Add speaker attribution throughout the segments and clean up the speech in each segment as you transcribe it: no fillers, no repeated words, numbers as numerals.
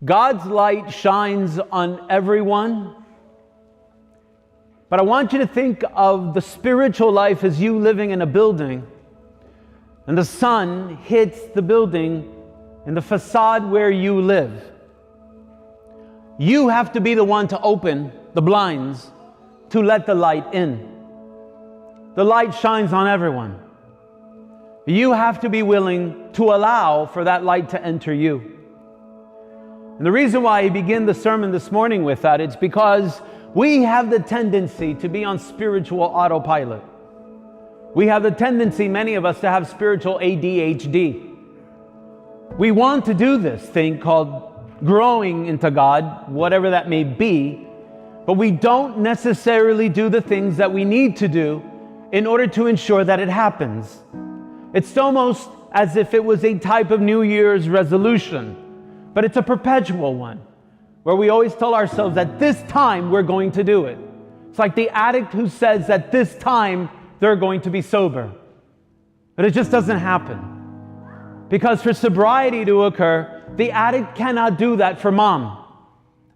Speaker 1: God's light shines on everyone, but I want you to think of the spiritual life as you living in a building, and the sun hits the building and the facade where you live. You have to be the one to open the blinds to let the light in. The light shines on everyone. You have to be willing to allow for that light to enter you. And the reason why I begin the sermon this morning with that, it's because we have the tendency to be on spiritual autopilot. We have the tendency, many of us, to have spiritual ADHD. We want to do this thing called growing into God, whatever that may be, but we don't necessarily do the things that we need to do in order to ensure that it happens. It's almost as if it was a type of New Year's resolution, but it's a perpetual one, where we always tell ourselves that this time we're going to do it. It's like the addict who says that this time they're going to be sober. But it just doesn't happen. Because for sobriety to occur, the addict cannot do that for mom.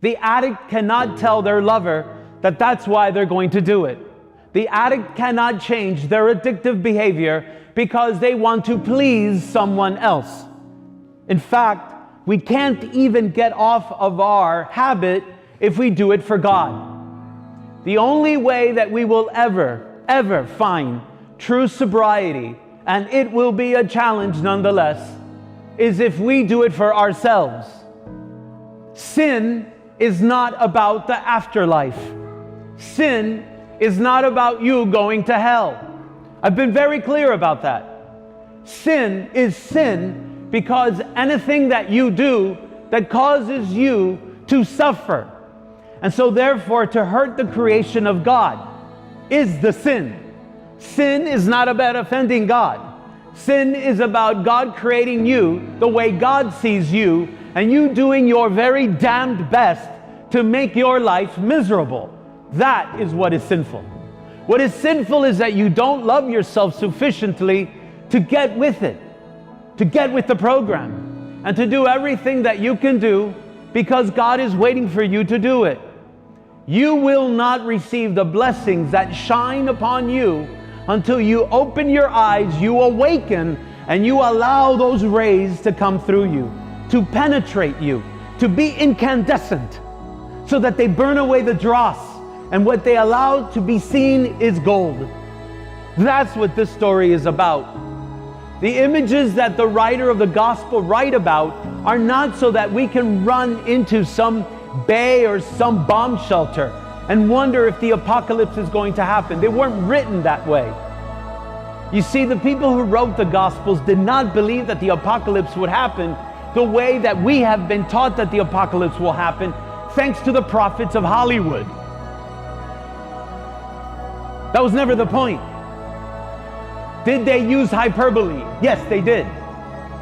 Speaker 1: The addict cannot tell their lover that that's why they're going to do it. The addict cannot change their addictive behavior because they want to please someone else. In fact, we can't even get off of our habit if we do it for God. The only way that we will ever find true sobriety, and it will be a challenge nonetheless, is if we do it for ourselves. Sin is not about the afterlife. Sin is not about you going to hell. I've been very clear about that. Sin is sin because anything that you do that causes you to suffer, and so therefore to hurt the creation of God, is the sin. Sin is not about offending God. Sin is about God creating you the way God sees you, and you doing your very damned best to make your life miserable. That is what is sinful. What is sinful is that you don't love yourself sufficiently to get with it, to get with the program, and to do everything that you can do because God is waiting for you to do it. You will not receive the blessings that shine upon you until you open your eyes, you awaken, and you allow those rays to come through you, to penetrate you, to be incandescent, so that they burn away the dross, and what they allow to be seen is gold. That's what this story is about. The images that the writer of the gospel write about are not so that we can run into some bay or some bomb shelter and wonder if the apocalypse is going to happen. They weren't written that way. You see, the people who wrote the Gospels did not believe that the apocalypse would happen the way that we have been taught that the apocalypse will happen, thanks to the prophets of Hollywood. That was never the point. Did they use hyperbole? Yes, they did.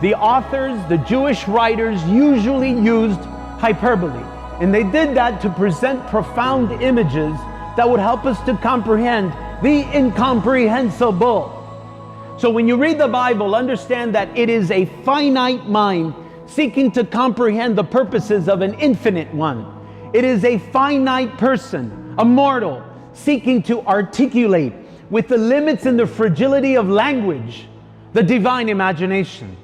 Speaker 1: The authors, the Jewish writers, usually used hyperbole. And they did that to present profound images that would help us to comprehend the incomprehensible. So when you read the Bible, understand that it is a finite mind seeking to comprehend the purposes of an infinite one. It is a finite person, a mortal, seeking to articulate with the limits and the fragility of language, the divine imagination.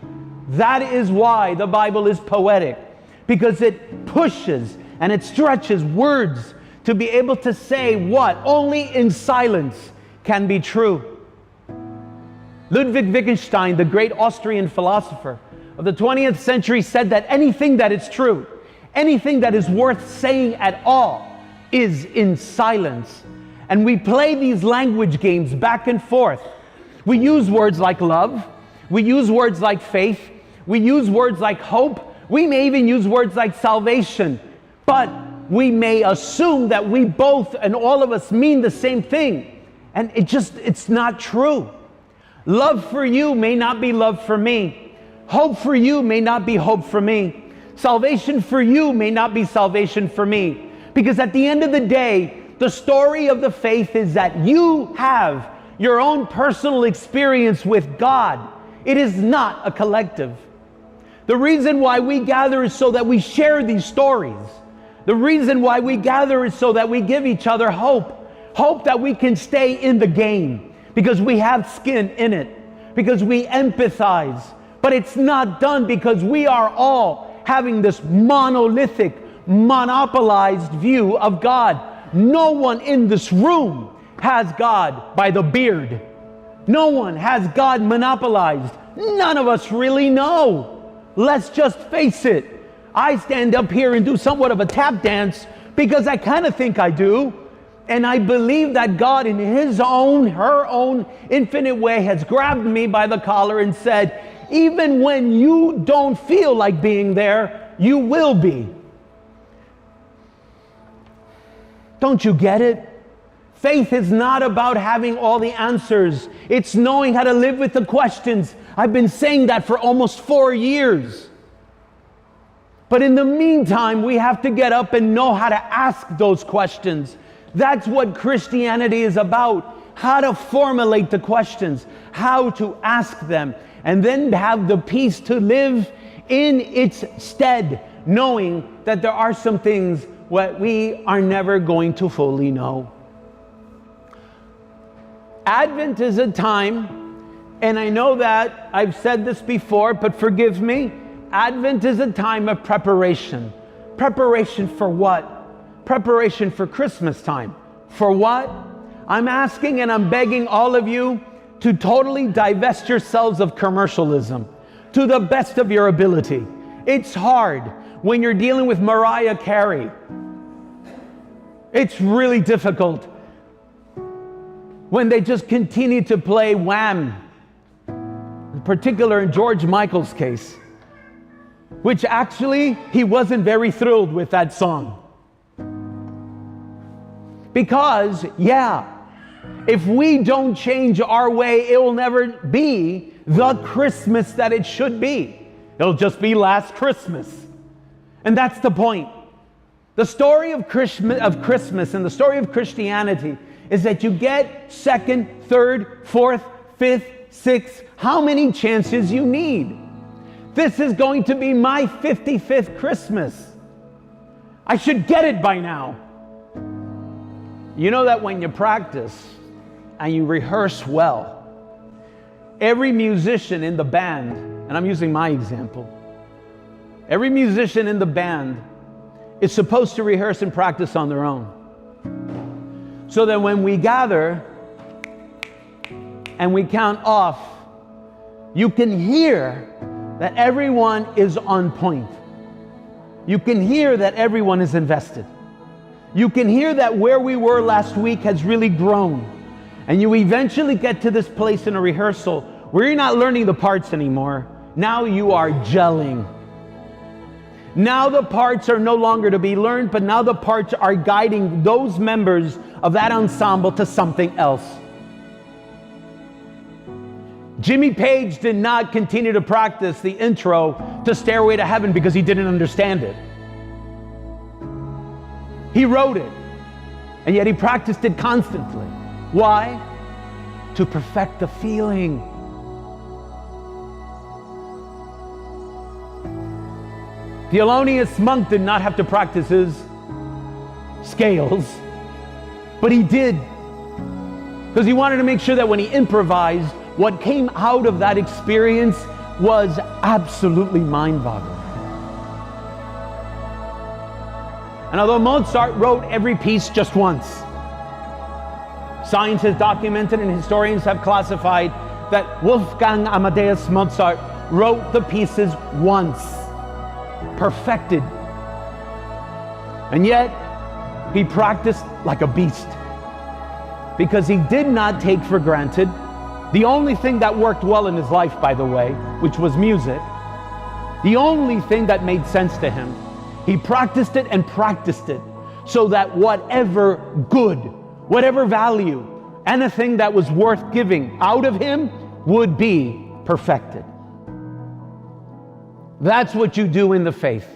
Speaker 1: That is why the Bible is poetic, because it pushes and it stretches words to be able to say what only in silence can be true. Ludwig Wittgenstein, the great Austrian philosopher of the 20th century, said that anything that is true, anything that is worth saying at all, is in silence. And we play these language games back and forth. We use words like love. We use words like faith. We use words like hope. We may even use words like salvation. But we may assume that we both and all of us mean the same thing. And it's not true. Love for you may not be love for me. Hope for you may not be hope for me. Salvation for you may not be salvation for me. Because at the end of the day, the story of the faith is that you have your own personal experience with God. It is not a collective. The reason why we gather is so that we share these stories. The reason why we gather is so that we give each other hope. Hope that we can stay in the game because we have skin in it, because we empathize. But it's not done because we are all having this monolithic, monopolized view of God. No one in this room has God by the beard. No one has God monopolized. None of us really know. Let's just face it. I stand up here and do somewhat of a tap dance because I kind of think I do. And I believe that God in His own, her own infinite way has grabbed me by the collar and said, even when you don't feel like being there, you will be. Don't you get it? Faith is not about having all the answers. It's knowing how to live with the questions. I've been saying that for almost 4 years. But in the meantime, we have to get up and know how to ask those questions. That's what Christianity is about. How to formulate the questions, how to ask them, and then have the peace to live in its stead, knowing that there are some things that we are never going to fully know. Advent is a time, and I know that I've said this before, but forgive me. Advent is a time of preparation. Preparation for what? Preparation for Christmas time. For what? I'm asking and I'm begging all of you to totally divest yourselves of commercialism to the best of your ability. It's hard when you're dealing with Mariah Carey. It's really difficult when they just continue to play Wham, in particular in George Michael's case, which actually he wasn't very thrilled with that song. Because, if we don't change our way, it will never be the Christmas that it should be. It'll just be last Christmas. And that's the point. The story of Christmas and the story of Christianity is that you get second, third, fourth, fifth, sixth, how many chances you need. This is going to be my 55th Christmas. I should get it by now. You know that when you practice and you rehearse well, every musician in the band, and I'm using my example, every musician in the band is supposed to rehearse and practice on their own. So that when we gather and we count off, you can hear that everyone is on point. You can hear that everyone is invested. You can hear that where we were last week has really grown. And you eventually get to this place in a rehearsal where you're not learning the parts anymore. Now you are gelling. Now the parts are no longer to be learned, but now the parts are guiding those members of that ensemble to something else. Jimmy Page did not continue to practice the intro to Stairway to Heaven because he didn't understand it. He wrote it, and yet he practiced it constantly. Why? To perfect the feeling. Thelonious Monk did not have to practice his scales, but he did, because he wanted to make sure that when he improvised, what came out of that experience was absolutely mind-boggling. And although Mozart wrote every piece just once, science has documented and historians have classified that Wolfgang Amadeus Mozart wrote the pieces once, perfected. And yet, he practiced like a beast because he did not take for granted the only thing that worked well in his life, by the way, which was music. The only thing that made sense to him. He practiced it and practiced it so that whatever good, whatever value, anything that was worth giving out of him would be perfected. That's what you do in the faith.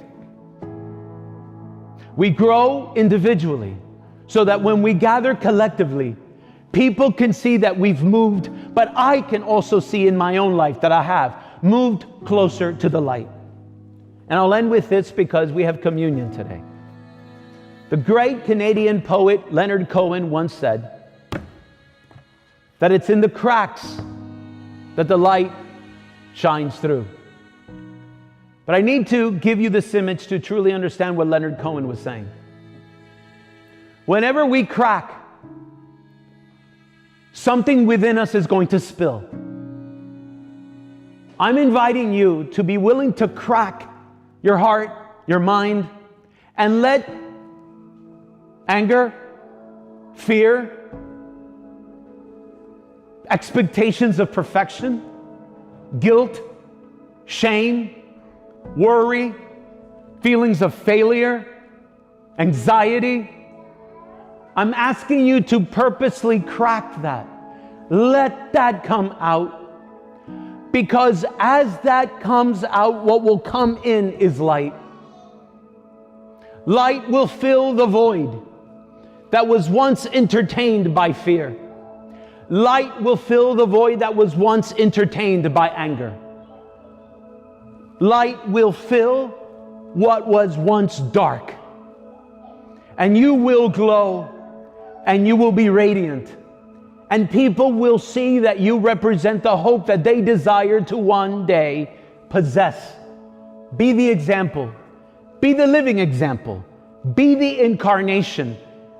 Speaker 1: We grow individually so that when we gather collectively, people can see that we've moved, but I can also see in my own life that I have moved closer to the light. And I'll end with this because we have communion today. The great Canadian poet Leonard Cohen once said that it's in the cracks that the light shines through. But I need to give you this image to truly understand what Leonard Cohen was saying. Whenever we crack, something within us is going to spill. I'm inviting you to be willing to crack your heart, your mind, and let anger, fear, expectations of perfection, guilt, shame, worry, feelings of failure, anxiety. I'm asking you to purposely crack that. Let that come out. Because as that comes out, what will come in is light. Light will fill the void that was once entertained by fear. Light will fill the void that was once entertained by anger. Light will fill what was once dark. And you will glow, and you will be radiant. And people will see that you represent the hope that they desire to one day possess. Be the example. Be the living example. Be the incarnation.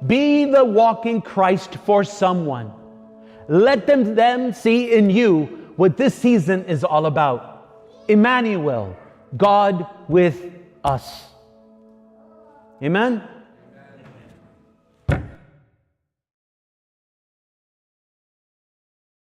Speaker 1: Be the walking Christ for someone. Let them see in you what this season is all about. Emmanuel, God with us. Amen?